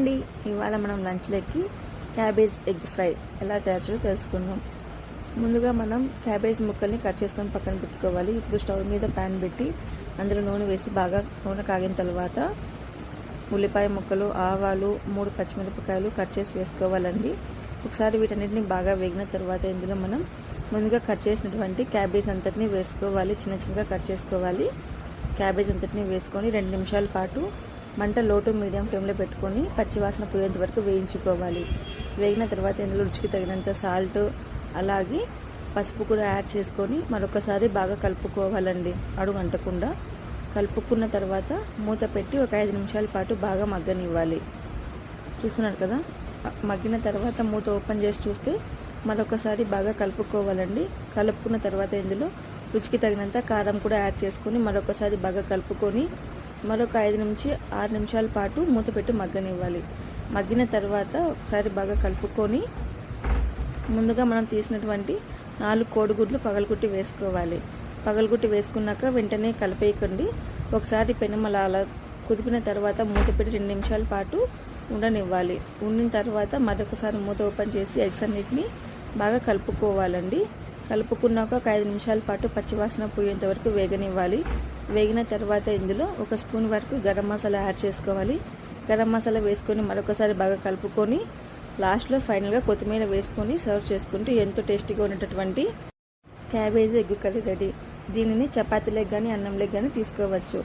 అండి, ఇవాళ మనం లంచ్లోకి క్యాబేజ్ ఎగ్ ఫ్రై ఎలా తయారు చేయాలో తెలుసుకుందాం. ముందుగా మనం క్యాబేజ్ ముక్కల్ని కట్ చేసుకొని పక్కన పెట్టుకోవాలి. ఇప్పుడు స్టవ్ మీద ప్యాన్ పెట్టి అందులో నూనె వేసి బాగా నూనె కాగిన తర్వాత ఉల్లిపాయ ముక్కలు, ఆవాలు, 3 పచ్చిమిరపకాయలు కట్ చేసి వేసుకోవాలండి. ఒకసారి వీటన్నిటిని బాగా వేగిన తర్వాత ఇందులో మనం ముందుగా కట్ చేసినటువంటి క్యాబేజ్ అంతటిని వేసుకోవాలి. చిన్న చిన్నగా కట్ చేసుకోవాలి. క్యాబేజ్ అంతటిని వేసుకొని 2 నిమిషాల పాటు మంట లో టు మీడియం ఫ్లేమ్లో పెట్టుకొని పచ్చివాసన పోయేంత వరకు వేయించుకోవాలి. వేగిన తర్వాత ఇందులో రుచికి తగినంత సాల్ట్ అలాగే పసుపు కూడా యాడ్ చేసుకొని మరొకసారి బాగా కలుపుకోవాలండి. అడుగు అంటకుండా కలుపుకున్న తర్వాత మూత పెట్టి ఒక 5 నిమిషాల పాటు బాగా మగ్గనివ్వాలి. చూస్తున్నారు కదా, మగ్గిన తర్వాత మూత ఓపెన్ చేసి చూస్తే మరొకసారి బాగా కలుపుకోవాలండి. కలుపుకున్న తర్వాత ఇందులో రుచికి తగినంత కారం కూడా యాడ్ చేసుకొని మరొకసారి బాగా కలుపుకొని మరొక 5 నుంచి 6 నిమిషాల పాటు మూత పెట్టి మగ్గనివ్వాలి. మగ్గిన తర్వాత ఒకసారి బాగా కలుపుకొని ముందుగా మనం తీసినటువంటి 4 కోడిగుడ్లు పగలగొట్టి వేసుకోవాలి. పగలగొట్టి వేసుకున్నాక వెంటనే కలిపేయకండి. ఒకసారి పెనుమల అలా కుదిపిన తర్వాత మూత పెట్టి 2 నిమిషాల పాటు ఉండనివ్వాలి. ఉండిన తర్వాత మరొకసారి మూత ఓపెన్ చేసి ఎగ్స్ అన్నిటిని బాగా కలుపుకోవాలండి. కలుపుకున్నాక ఒక 5 నిమిషాల పాటు పచ్చివాసన పోయేంత వరకు వేగనివ్వాలి. వేగిన తర్వాత ఇందులో 1 స్పూన్ వరకు గరం మసాలా యాడ్ చేసుకోవాలి. గరం మసాలా వేసుకొని మరొకసారి బాగా కలుపుకొని లాస్ట్లో ఫైనల్గా కొత్తిమీర వేసుకొని సర్వ్ చేసుకుంటే ఎంతో టేస్టీగా ఉన్నటువంటి క్యాబేజీ ఎగ్ కర్రీ రెడీ. దీనిని చపాతీలకు కానీ అన్నంలోకి కానీ తీసుకోవచ్చు.